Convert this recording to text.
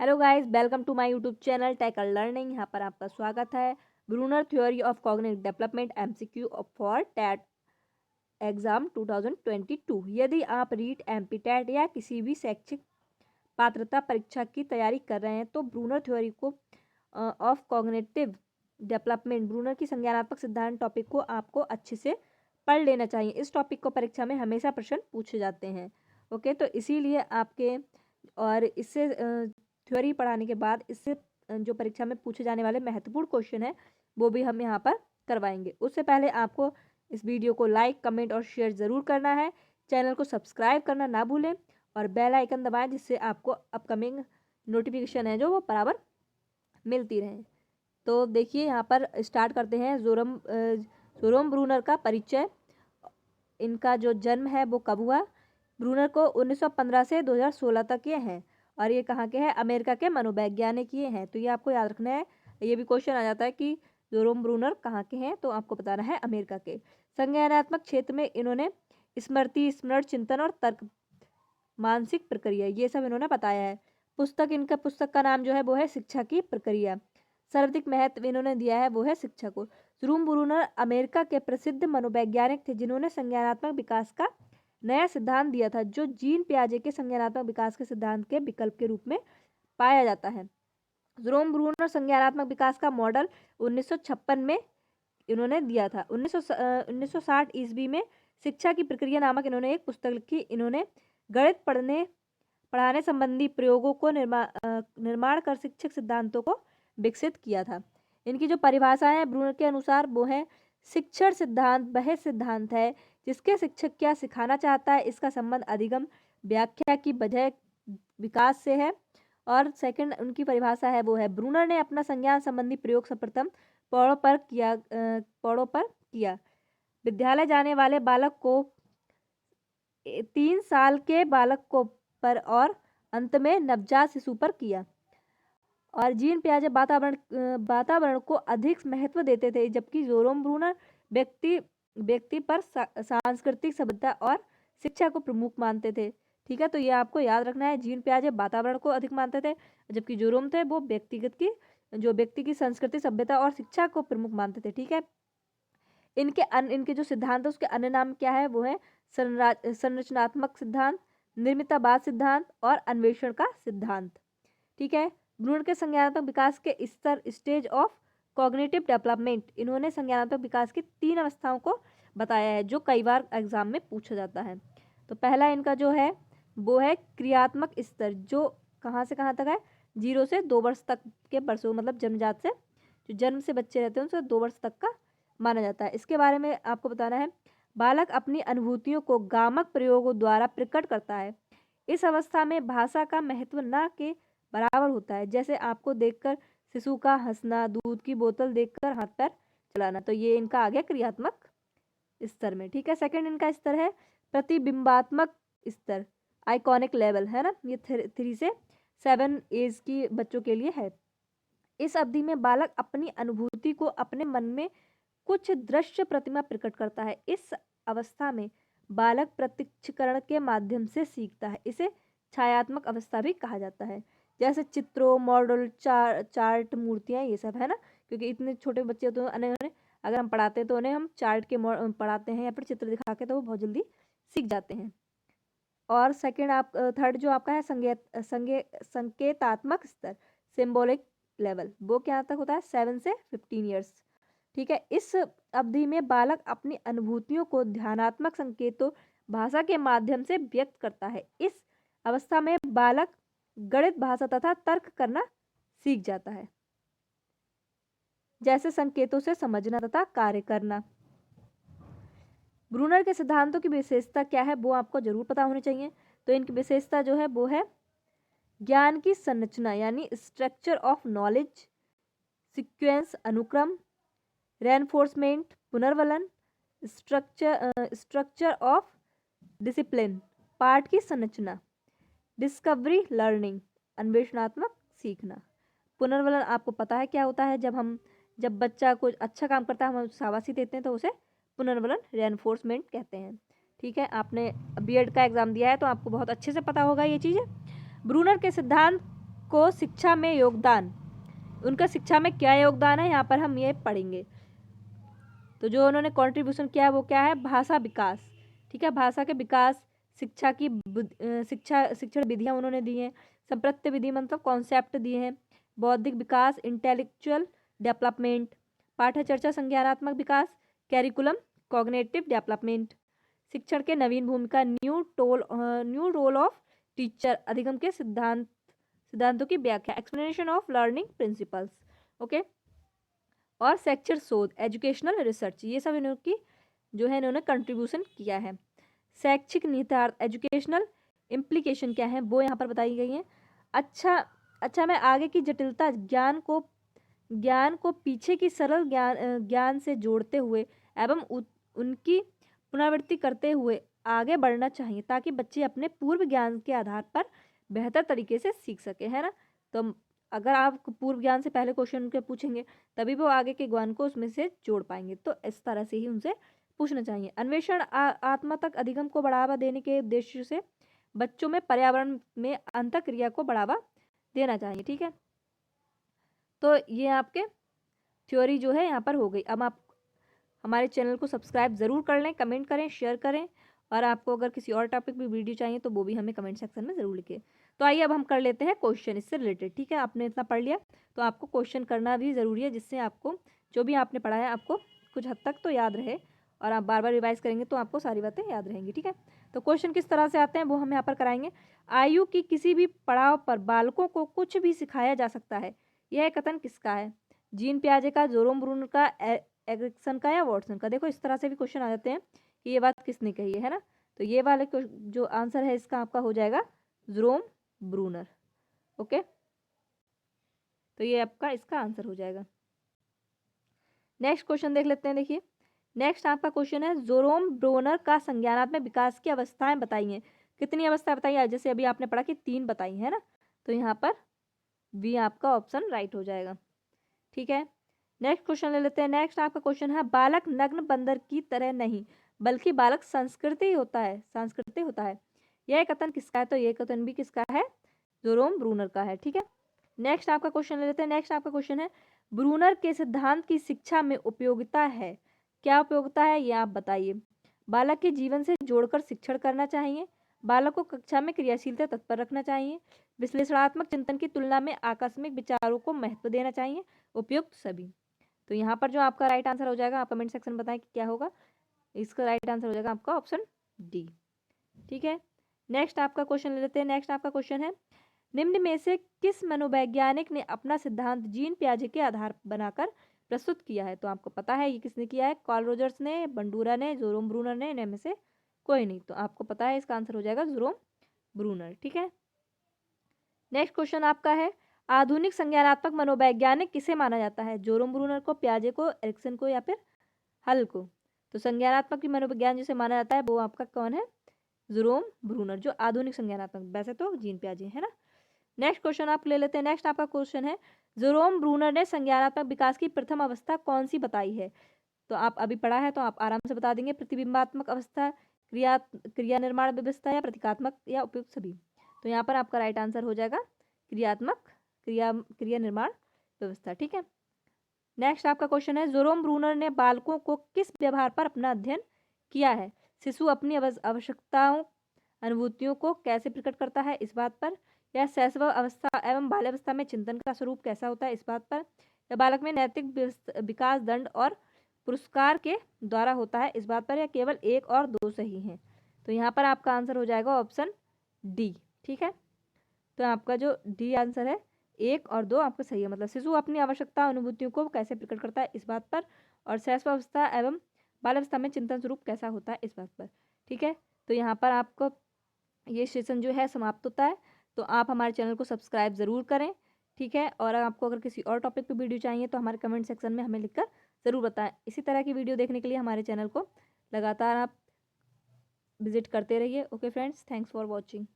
Hello guys, welcome to my YouTube channel tech learning. यहाँ पर आपका स्वागत है। Bruner theory of cognitive development MCQ for TET exam 2022। यदि आप रीट, एमपी टेट या किसी भी शैक्षिक पात्रता परीक्षा की तैयारी कर रहे हैं तो ब्रूनर थ्योरी को ऑफ कॉग्निटिव डेवलपमेंट, ब्रूनर की संज्ञानात्मक सिद्धांत टॉपिक को आपको अच्छे से पढ़ लेना चाहिए। इस टॉपिक को परीक्षा में हमेशा प्रश्न पूछे जाते हैं। ओके, तो इसीलिए आपके और इससे थ्योरी पढ़ाने के बाद इससे जो परीक्षा में पूछे जाने वाले महत्वपूर्ण क्वेश्चन है वो भी हम यहाँ पर करवाएंगे। उससे पहले आपको इस वीडियो को लाइक, कमेंट और शेयर ज़रूर करना है। चैनल को सब्सक्राइब करना ना भूलें और बेल आइकन दबाएं जिससे आपको अपकमिंग नोटिफिकेशन है जो वो बराबर मिलती रहे। तो देखिए, यहाँ पर स्टार्ट करते हैं। जोरम ब्रूनर का परिचय। इनका जो जन्म है वो कब हुआ? ब्रूनर को 1915 से 2016 तक ये हैं और ये कहाँ के हैं? अमेरिका के मनोवैज्ञानिक ये हैं। तो ये आपको याद रखना है। ये भी क्वेश्चन आ जाता है कि जोरम ब्रूनर कहाँ के हैं, तो आपको बताना है अमेरिका के। संज्ञानात्मक क्षेत्र में इन्होंने स्मृति, स्मरण, चिंतन और तर्क, मानसिक प्रक्रिया, ये सब इन्होंने बताया है। पुस्तक का नाम जो है वो है शिक्षा की प्रक्रिया। सर्वाधिक महत्व इन्होंने दिया है वो है शिक्षा को। जेरोम ब्रूनर अमेरिका के प्रसिद्ध मनोवैज्ञानिक थे जिन्होंने संज्ञानात्मक विकास का नया सिद्धांत दिया था जो जीन पियाजे के संज्ञानात्मक विकास के सिद्धांत के विकल्प के रूप में पाया जाता है। जेरोम ब्रूनर संज्ञानात्मक विकास का मॉडल 1956 में इन्होंने दिया था। 1960 ईस्वी में शिक्षा की प्रक्रिया नामक इन्होंने एक पुस्तक लिखी। इन्होंने गणित पढ़ाने संबंधी प्रयोगों को निर्माण कर शिक्षक सिद्धांतों को विकसित किया था। इनकी जो परिभाषा है ब्रूनर के अनुसार वो है, शिक्षण सिद्धांत वह सिद्धांत है जिसके शिक्षक क्या सिखाना चाहता है इसका संबंध अधिगम व्याख्या की बजाय विकास से है। और सेकंड उनकी परिभाषा है वो है, ब्रूनर ने अपना संज्ञान संबंधी प्रयोग सर्वप्रथम पौड़ों पर किया। विद्यालय जाने वाले बालक को 3 साल के बालक को पर और अंत में नवजात शिशु पर किया। और जीन पियाजे वातावरण को अधिक महत्व देते थे, जबकि जेरोम ब्रूनर व्यक्ति पर सांस्कृतिक सभ्यता और शिक्षा को प्रमुख मानते थे। ठीक है, तो ये आपको याद रखना है। जीन पियाजे वातावरण को अधिक मानते थे जबकि जेरोम थे वो व्यक्ति की संस्कृति, सभ्यता और शिक्षा को प्रमुख मानते थे। ठीक है, इनके जो सिद्धांत है उसके अन्य नाम क्या है? वो है संरचनात्मक सिद्धांत, निर्मितावाद सिद्धांत और अन्वेषण का सिद्धांत। ठीक है, ब्रूनर के संज्ञानात्मक विकास के स्तर, स्टेज ऑफ कॉग्निटिव डेवलपमेंट, इन्होंने संज्ञानात्मक विकास की 3 अवस्थाओं को बताया है जो कई बार एग्जाम में पूछा जाता है। तो पहला इनका जो है वो है क्रियात्मक स्तर, जो कहाँ से कहाँ तक है? 0 से 2 वर्ष तक के वर्षों, मतलब जन्मजात से, जो जन्म से बच्चे रहते हैं उनसे 2 वर्ष तक का माना जाता है। इसके बारे में आपको बताना है, बालक अपनी अनुभूतियों को गामक प्रयोगों द्वारा प्रकट करता है। इस अवस्था में भाषा का महत्व न के बराबर होता है, जैसे आपको देखकर शिशु का हंसना, दूध की बोतल देखकर हाथ पैर चलाना। तो ये इनका आ गया क्रियात्मक स्तर में। ठीक है, सेकंड इनका स्तर है प्रतिबिंबात्मक स्तर, आइकॉनिक लेवल, है ना। ये 3 से 7 एज की बच्चों के लिए है। इस अवधि में बालक अपनी अनुभूति को अपने मन में कुछ दृश्य प्रतिमा प्रकट करता है। इस अवस्था में बालक प्रत्यक्षकरण के माध्यम से सीखता है। इसे छायात्मक अवस्था भी कहा जाता है। जैसे चित्रों, मॉडल, चार्ट, मूर्तियां, ये सब, है ना। क्योंकि इतने छोटे बच्चे तो उन्हें अगर हम पढ़ाते हैं तो उन्हें हम चार्ट के पढ़ाते हैं या फिर चित्र दिखा के, तो वो बहुत जल्दी सीख जाते हैं। और थर्ड जो आपका है संकेतात्मक स्तर, सिंबॉलिक लेवल, वो क्या तक होता है? 7 से 15 ईयर्स। ठीक है, इस अवधि में बालक अपनी अनुभूतियों को ध्यानात्मक संकेतों, भाषा के माध्यम से व्यक्त करता है। इस अवस्था में बालक गणित, भाषा तथा तर्क करना सीख जाता है, जैसे संकेतों से समझना तथा कार्य करना। ब्रूनर के सिद्धांतों की विशेषता क्या है वो आपको जरूर पता होनी चाहिए। तो इनकी विशेषता जो है वो है ज्ञान की संरचना, यानी स्ट्रक्चर ऑफ नॉलेज, सीक्वेंस, अनुक्रम, रेनफोर्समेंट, पुनर्वलन, स्ट्रक्चर ऑफ डिसिप्लिन, पाठ की संरचना, डिस्कवरी लर्निंग, अन्वेषणात्मक सीखना। पुनर्वलन आपको पता है क्या होता है? जब बच्चा कुछ अच्छा काम करता है हम शाबाशी देते हैं तो उसे पुनर्वलन, रेनफोर्समेंट कहते हैं। ठीक है, आपने बीएड का एग्जाम दिया है तो आपको बहुत अच्छे से पता होगा ये चीज़ें। ब्रूनर के सिद्धांत को शिक्षा में योगदान, उनका शिक्षा में क्या योगदान है यहाँ पर हम ये पढ़ेंगे। तो जो उन्होंने कंट्रीब्यूशन किया है वो क्या है, भाषा विकास, ठीक है, भाषा के विकास, शिक्षा की शिक्षण विधियाँ उन्होंने दी हैं, संप्रत्य विधि मतलब कॉन्सेप्ट दिए हैं, बौद्धिक विकास, इंटेलेक्चुअल डेवलपमेंट, पाठ्य चर्चा संज्ञानात्मक विकास, कैरिकुलम, कॉग्निटिव डेवलपमेंट, शिक्षण के नवीन भूमिका, न्यू रोल ऑफ टीचर, अधिगम के सिद्धांतों की व्याख्या, explanation of learning principles, okay, और शैक्षिक शोध, एजुकेशनल रिसर्च, ये सब इन्होंने जो है इन्होंने कंट्रीब्यूशन किया है। शैक्षिक निहितार्थ, एजुकेशनल इम्प्लीकेशन क्या है वो यहाँ पर बताई गई है। अच्छा मैं आगे की जटिलता, ज्ञान को पीछे की सरल ज्ञान से जोड़ते हुए एवं उनकी पुनरावृत्ति करते हुए आगे बढ़ना चाहिए ताकि बच्चे अपने पूर्व ज्ञान के आधार पर बेहतर तरीके से सीख सके, है ना। तो अगर आप पूर्व ज्ञान से पहले क्वेश्चन उनके पूछेंगे तभी वो आगे के ज्ञान को उसमें से जोड़ पाएंगे, तो इस तरह से ही उनसे पूछना चाहिए। अन्वेषण आत्मा तक अधिगम को बढ़ावा देने के उद्देश्य से बच्चों में पर्यावरण में अंतःक्रिया को बढ़ावा देना चाहिए, ठीक है। तो ये आपके थ्योरी जो है यहाँ पर हो गई। अब आप हमारे चैनल को सब्सक्राइब ज़रूर कर लें, कमेंट करें, शेयर करें, और आपको अगर किसी और टॉपिक पे वीडियो चाहिए तो वो भी हमें कमेंट सेक्शन में ज़रूर लिखें। तो आइए अब हम कर लेते हैं क्वेश्चन इससे रिलेटेड, ठीक है। आपने इतना पढ़ लिया तो आपको क्वेश्चन करना भी ज़रूरी है, जिससे आपको जो भी आपने पढ़ा है आपको कुछ हद तक तो याद रहे, और आप बार बार रिवाइज करेंगे तो आपको सारी बातें याद रहेंगी, ठीक है। तो क्वेश्चन किस तरह से आते हैं वो हम यहाँ पर कराएंगे। आयु की किसी भी पड़ाव पर बालकों को कुछ भी सिखाया जा सकता है, यह कथन किसका है? जीन पियाजे का, जोरोम ब्रूनर का, एरिक्सन का, या वॉटसन का? देखो इस तरह से भी क्वेश्चन आ जाते हैं कि ये बात किसने कही है ना। तो ये वाले जो आंसर है इसका आपका हो जाएगा जेरोम ब्रूनर, ओके। तो ये आपका इसका आंसर हो जाएगा। नेक्स्ट क्वेश्चन देख लेते हैं। देखिए नेक्स्ट आपका क्वेश्चन है, जेरोम ब्रूनर का संज्ञानात्मक विकास की अवस्थाएं बताइए। कितनी अवस्था बताइए? जैसे अभी आपने पढ़ा कि 3 बताई है ना, तो यहाँ पर बी आपका ऑप्शन राइट हो जाएगा, ठीक है। नेक्स्ट क्वेश्चन ले लेते हैं। नेक्स्ट आपका क्वेश्चन है, बालक नग्न बंदर की तरह नहीं बल्कि बालक सांस्कृतिक होता है, यह कथन किसका है? तो यह कथन भी किसका है? जेरोम ब्रूनर का है, ठीक है। नेक्स्ट आपका क्वेश्चन ले लेते हैं। नेक्स्ट आपका क्वेश्चन है, ब्रूनर के सिद्धांत की शिक्षा में उपयोगिता है, क्या उपयोगिता है ये आप बताइए। बालक के जीवन से जोड़कर शिक्षण करना चाहिए, बालक को कक्षा में क्रियाशीलता तत्पर रखना चाहिए, विश्लेषणात्मक चिंतन की तुलना में आकस्मिक विचारों को महत्व देना चाहिए, उपयुक्त सभी। तो यहाँ पर जो आपका राइट आंसर हो जाएगा, आप कमेंट सेक्शन में बताएं कि क्या होगा। इसका राइट आंसर हो जाएगा आपका ऑप्शन डी, ठीक है। नेक्स्ट आपका क्वेश्चन ले लेते हैं। नेक्स्ट आपका क्वेश्चन है, निम्न में से किस मनोवैज्ञानिक ने अपना सिद्धांत जीन पियाजे के आधार बनाकर प्रस्तुत किया है? तो आपको पता है ये किसने किया है, कार्ल रोजर्स ने, बंडूरा ने, जेरोम ब्रूनर ने, इनमें से कोई नहीं। तो आपको पता है इसका आंसर हो जाएगा जेरोम ब्रूनर, ठीक है। नेक्स्ट क्वेश्चन आपका है, आधुनिक संज्ञानात्मक मनोवैज्ञानिक किसे माना जाता है? जेरोम ब्रूनर को, पियाजे को, एरिक्सन को, या फिर हल को? तो संज्ञानात्मक मनोविज्ञान जिसे माना जाता है वो आपका कौन है? जेरोम ब्रूनर, जो आधुनिक संज्ञानात्मक, वैसे तो जीन पियाजे है ना। नेक्स्ट क्वेश्चन आप ले लेते हैं। नेक्स्ट आपका क्वेश्चन है, जेरोम ब्रूनर ने संज्ञानात्मक विकास की प्रथम अवस्था कौन सी बताई है? तो आप अभी पढ़ा है तो आप आराम से बता देंगे, प्रतिबिंबात्मक अवस्था, क्रिया निर्माण व्यवस्था, या प्रतीकात्मक, या उपयुक्त सभी। तो यहाँ पर आपका राइट आंसर हो जाएगा क्रिया निर्माण व्यवस्था, ठीक है। नेक्स्ट आपका क्वेश्चन है, जेरोम ब्रूनर ने बालकों को किस व्यवहार पर अपना अध्ययन किया है? शिशु अपनी आवश्यकताओं, अनुभूतियों को कैसे प्रकट करता है, इस बात पर, या शैशव अवस्था एवं बाल्यावस्था में चिंतन का स्वरूप कैसा होता है, इस बात पर, या बालक में नैतिक विकास दंड और पुरस्कार के द्वारा होता है, इस बात पर, या केवल 1 और 2 सही हैं? तो यहाँ पर आपका आंसर हो जाएगा ऑप्शन डी, ठीक है। तो आपका जो डी आंसर है, 1 और 2 आपका सही है, मतलब शिशु अपनी आवश्यकता अनुभूतियों को कैसे प्रकट करता है, इस बात पर, और शैशवावस्था एवं बाल्यावस्था में चिंतन स्वरूप कैसा होता है, इस बात पर, ठीक है। तो यहाँ पर आपको ये सेशन जो है समाप्त होता है। तो आप हमारे चैनल को सब्सक्राइब ज़रूर करें, ठीक है। और आपको अगर किसी और टॉपिक पे वीडियो चाहिए तो हमारे कमेंट सेक्शन में हमें लिखकर ज़रूर बताएं। इसी तरह की वीडियो देखने के लिए हमारे चैनल को लगातार आप विजिट करते रहिए। Okay friends, thanks for watching.